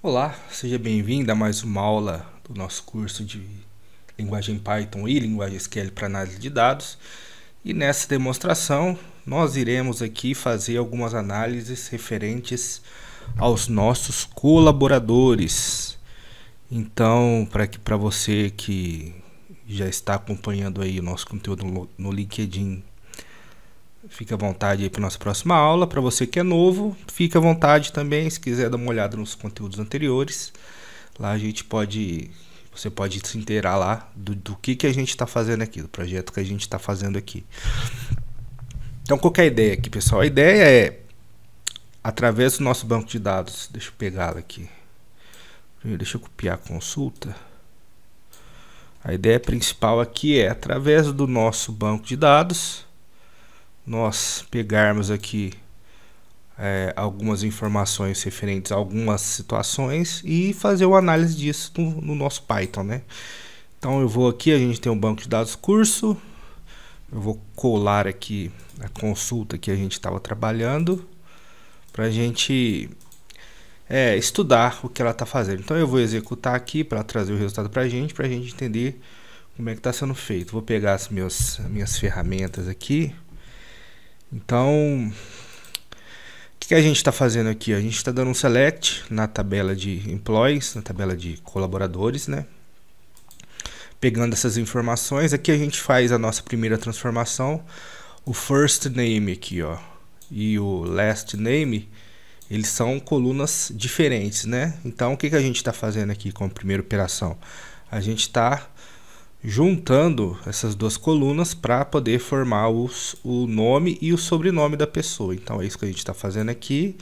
Olá, seja bem-vindo a mais uma aula do nosso curso de linguagem Python e linguagem SQL para análise de dados. E nessa demonstração, nós iremos aqui fazer algumas análises referentes aos nossos colaboradores. Então, para você que já está acompanhando aí o nosso conteúdo no LinkedIn, fique à vontade aí para a nossa próxima aula. Para você que é novo, fique à vontade também, se quiser dar uma olhada nos conteúdos anteriores. Lá você pode se inteirar lá do que a gente está fazendo aqui, do projeto que a gente está fazendo aqui. Então, qual que é a ideia aqui, pessoal? A ideia é, através do nosso banco de dados, deixa eu pegá-la aqui. Primeiro, deixa eu copiar a consulta. A ideia principal aqui é, através do nosso banco de dados, nós pegarmos aqui algumas informações referentes a algumas situações e fazer uma análise disso no nosso Python, né? Então eu vou aqui, a gente tem um banco de dados curso, eu vou colar aqui a consulta que a gente estava trabalhando para a gente estudar o que ela está fazendo. Então eu vou executar aqui para trazer o resultado para a gente entender como é que está sendo feito. Vou pegar as minhas ferramentas aqui. Então, o que a gente está fazendo aqui? A gente está dando um select na tabela de employees, na tabela de colaboradores, né? Pegando essas informações, aqui a gente faz a nossa primeira transformação. O first name aqui, ó, e o last name, eles são colunas diferentes, né? Então, o que a gente está fazendo aqui com a primeira operação? A gente está juntando essas duas colunas para poder formar o nome e o sobrenome da pessoa. Então é isso que a gente está fazendo aqui.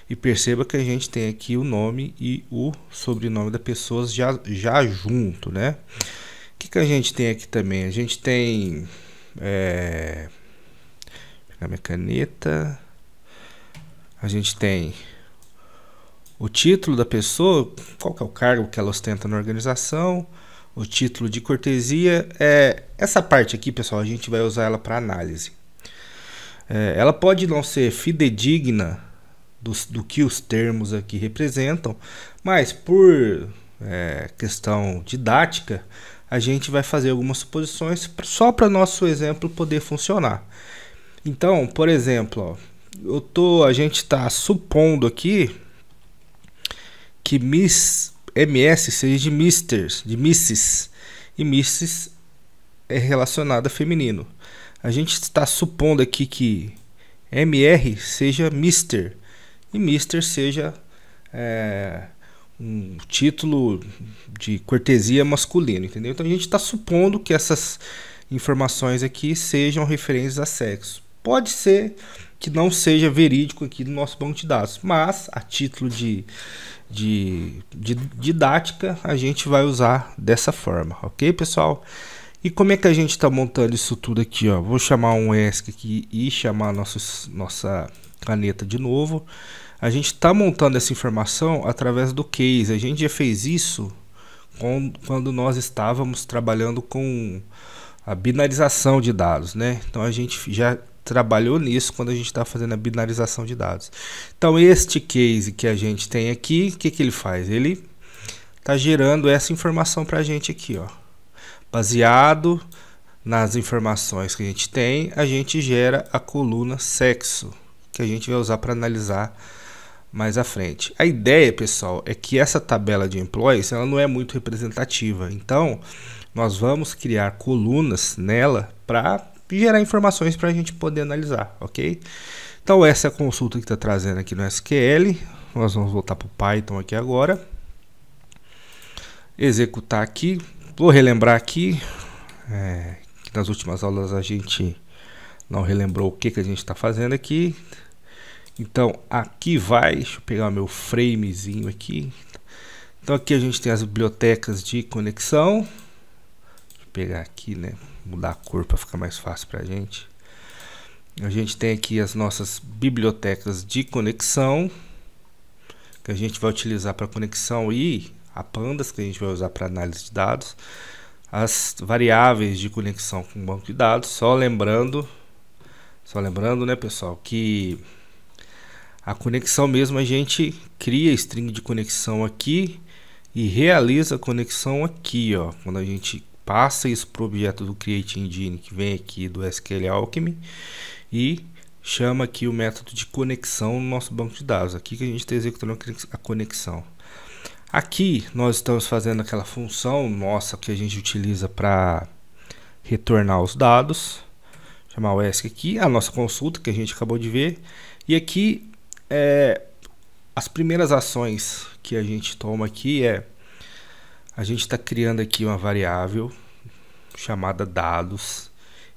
E perceba que a gente tem aqui o nome e o sobrenome da pessoa já junto, né? O que a gente tem aqui também? A gente tem... pegar minha caneta. A gente tem o título da pessoa, qual que é o cargo que ela ostenta na organização, o título de cortesia. Essa parte aqui, pessoal, a gente vai usar ela para análise. Ela pode não ser fidedigna do que os termos aqui representam, mas por questão didática, a gente vai fazer algumas suposições só para nosso exemplo poder funcionar. Então, por exemplo, ó, a gente está supondo aqui que MS seja de Misters, de Mrs. E Mrs. é relacionado a feminino. A gente está supondo aqui que MR seja Mister. E Mister seja um título de cortesia masculino, entendeu? Então a gente está supondo que essas informações aqui sejam referentes a sexo. Pode ser que não seja verídico aqui no nosso banco de dados, mas a título de didática a gente vai usar dessa forma, ok, pessoal? E como é que a gente está montando isso tudo aqui, ó? Vou chamar um ESC aqui e chamar nossa caneta de novo. A gente está montando essa informação através do case. A gente já fez isso quando nós estávamos trabalhando com a binarização de dados, né? Então a gente já trabalhou nisso quando a gente está fazendo a binarização de dados. Então este case que a gente tem aqui, o que ele faz? Ele está gerando essa informação para a gente aqui, ó. Baseado nas informações que a gente gera a coluna sexo, que a gente vai usar para analisar mais à frente. A ideia, pessoal, é que essa tabela de employees ela não é muito representativa. Então, nós vamos criar colunas nela para gerar informações para a gente poder analisar, ok? Então essa é a consulta que está trazendo aqui no SQL. Nós vamos voltar para o Python aqui agora. Executar aqui. Vou relembrar aqui que nas últimas aulas a gente não relembrou o que a gente está fazendo aqui. Então aqui deixa eu pegar o meu framezinho aqui. Então aqui a gente tem as bibliotecas de conexão. Deixa eu pegar aqui, né? Mudar a cor para ficar mais fácil para a gente. A gente tem aqui as nossas bibliotecas de conexão, que a gente vai utilizar para conexão, e a pandas, que a gente vai usar para análise de dados. As variáveis de conexão com o banco de dados. Só lembrando, né, pessoal, que A conexão mesmo, a gente cria string de conexão aqui e realiza a conexão aqui, ó. Quando a gente passa isso para o objeto do Create Engine, que vem aqui do SQL Alchemy, e chama aqui o método de conexão no nosso banco de dados. Aqui que a gente está executando a conexão. Aqui nós estamos fazendo aquela função nossa que a gente utiliza para retornar os dados. Chamar o ESC aqui, a nossa consulta que a gente acabou de ver. E aqui, as primeiras ações que a gente toma aqui a gente está criando aqui uma variável chamada dados.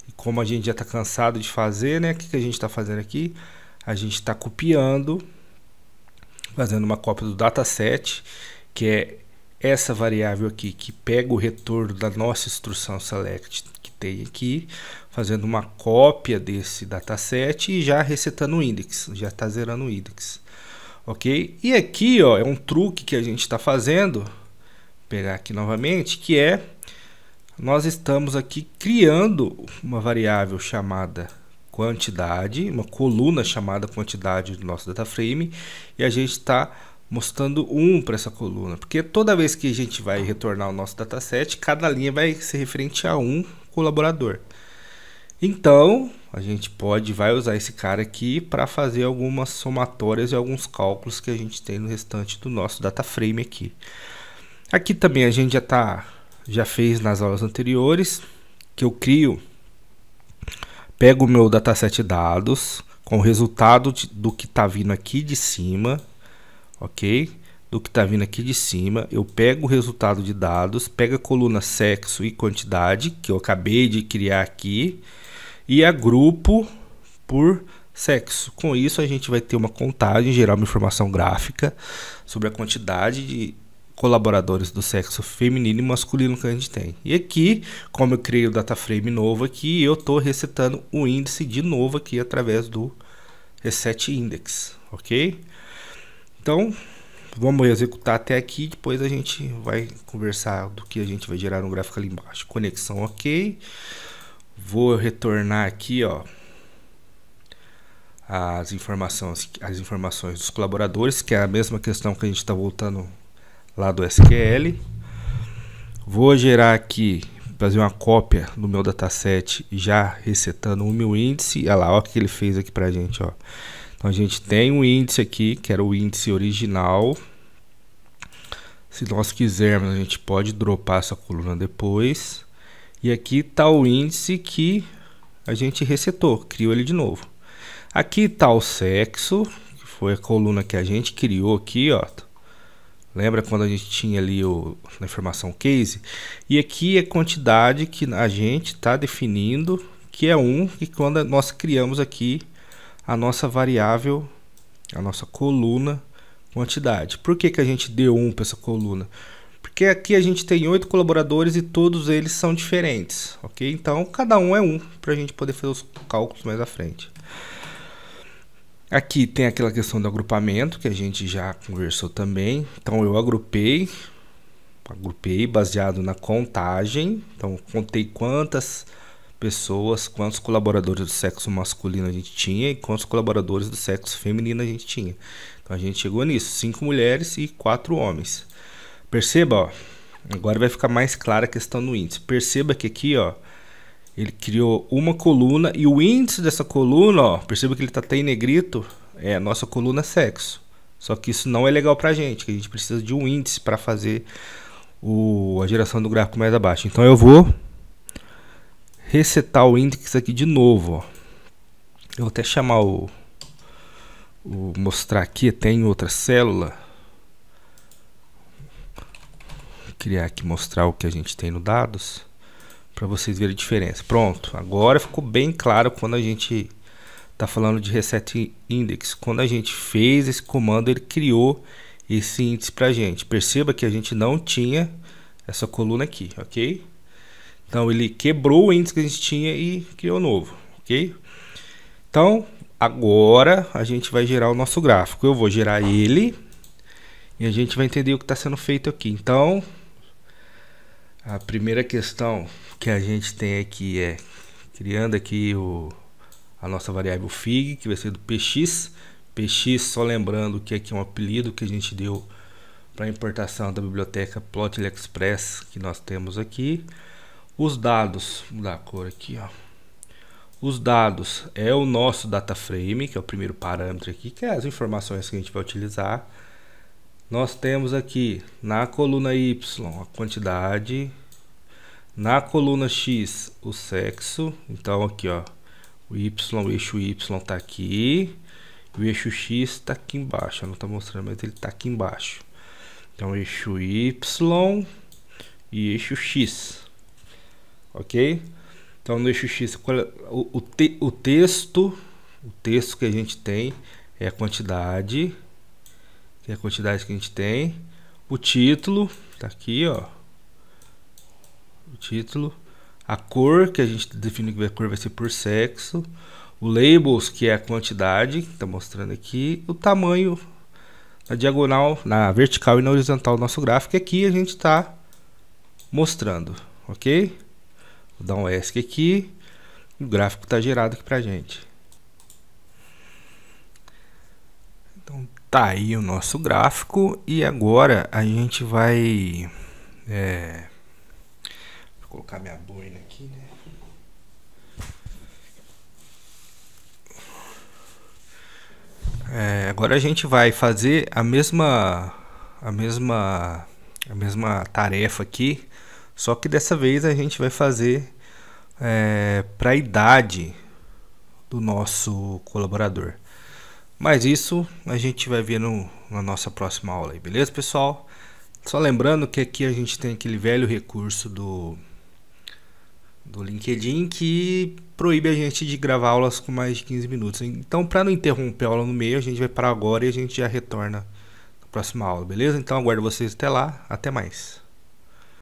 E como a gente já está cansado de fazer, né? O que a gente está fazendo aqui? A gente está copiando, fazendo uma cópia do dataset, que é essa variável aqui, que pega o retorno da nossa instrução select que tem aqui, fazendo uma cópia desse dataset e já resetando o index, já está zerando o index. Ok? E aqui, ó, é um truque que a gente está fazendo, vou pegar aqui novamente, que nós estamos aqui criando uma variável chamada quantidade, uma coluna chamada quantidade do nosso data frame, e a gente está mostrando 1 para essa coluna, porque toda vez que a gente vai retornar o nosso dataset, cada linha vai ser referente a um colaborador. Então, a gente vai usar esse cara aqui para fazer algumas somatórias e alguns cálculos que a gente tem no restante do nosso data frame aqui. Aqui também a gente já fez nas aulas anteriores, que eu pego o meu dataset dados com o resultado do que está vindo aqui de cima, ok? Do que está vindo aqui de cima, eu pego o resultado de dados, pego a coluna sexo e quantidade, que eu acabei de criar aqui, e agrupo por sexo. Com isso a gente vai ter uma contagem, gerar uma informação gráfica sobre a quantidade de colaboradores do sexo feminino e masculino que a gente tem. E aqui, como eu criei o data frame novo aqui, eu estou resetando o índice de novo aqui através do reset index, ok? Então, vamos executar até aqui, depois a gente vai conversar do que a gente vai gerar no gráfico ali embaixo. Conexão ok. Vou retornar aqui, ó, as informações dos colaboradores, que é a mesma questão que a gente está voltando lá do SQL. Vou gerar aqui, fazer uma cópia do meu dataset, já resetando o meu índice. Olha lá, olha o que ele fez aqui pra gente, ó. Então a gente tem um índice aqui, que era o índice original. Se nós quisermos, a gente pode dropar essa coluna depois. E aqui está o índice que a gente resetou, criou ele de novo. Aqui está o sexo, que foi a coluna que a gente criou aqui, ó. Lembra quando a gente tinha ali na informação case? E aqui é a quantidade que a gente está definindo, que é 1, e quando nós criamos aqui a nossa variável, a nossa coluna quantidade. Por que a gente deu 1 para essa coluna? Porque aqui a gente tem 8 colaboradores e todos eles são diferentes, ok? Então cada um é 1 para a gente poder fazer os cálculos mais à frente. Aqui tem aquela questão do agrupamento que a gente já conversou também. Então eu agrupei baseado na contagem. Então contei quantas pessoas, quantos colaboradores do sexo masculino a gente tinha e quantos colaboradores do sexo feminino a gente tinha. Então a gente chegou nisso, 5 mulheres e 4 homens. Perceba, ó, agora vai ficar mais clara a questão do índice. Perceba que aqui, ó, ele criou uma coluna e o índice dessa coluna, ó, perceba que ele está até em negrito, é a nossa coluna sexo. Só que isso não é legal pra gente, que a gente precisa de um índice para fazer a geração do gráfico mais abaixo. Então eu vou resetar o índice aqui de novo, ó. Eu vou até chamar mostrar aqui, tem outra célula. Vou criar aqui, mostrar o que a gente tem no dados, para vocês verem a diferença. Pronto, agora ficou bem claro quando a gente está falando de reset index. Quando a gente fez esse comando, ele criou esse índice para a gente. Perceba que a gente não tinha essa coluna aqui, ok? Então ele quebrou o índice que a gente tinha e criou novo, ok? Então agora a gente vai gerar o nosso gráfico. Eu vou gerar ele e a gente vai entender o que está sendo feito aqui. Então a primeira questão que a gente tem aqui criando aqui a nossa variável fig, que vai ser do px. PX, só lembrando que aqui é um apelido que a gente deu para a importação da biblioteca Plotly Express que nós temos aqui. Os dados, vou mudar a cor aqui, ó. Os dados é o nosso data frame, que é o primeiro parâmetro aqui, que é as informações que a gente vai utilizar. Nós temos aqui na coluna Y a quantidade, na coluna X o sexo. Então aqui, ó, o eixo Y está aqui, o eixo X está aqui embaixo. Eu não está mostrando, mas ele está aqui embaixo. Então eixo Y e eixo X, ok? Então no eixo X o texto que a gente tem é a quantidade, que a gente tem. O título tá aqui, ó. O título, a cor que a gente define que a cor vai ser por sexo, o labels que é a quantidade que tá mostrando aqui, o tamanho na diagonal, na vertical e na horizontal do nosso gráfico. Aqui a gente está mostrando, ok? Vou dar um ESC aqui. O gráfico está gerado aqui pra gente. Então tá aí o nosso gráfico. E agora a gente vai vou colocar minha boina aqui, né? Agora a gente vai fazer a mesma tarefa aqui, só que dessa vez a gente vai fazer para a idade do nosso colaborador. Mas isso a gente vai ver na nossa próxima aula aí, beleza, pessoal? Só lembrando que aqui a gente tem aquele velho recurso do LinkedIn que proíbe a gente de gravar aulas com mais de 15 minutos. Então, para não interromper a aula no meio, a gente vai parar agora e a gente já retorna na próxima aula, beleza? Então, aguardo vocês até lá. Até mais.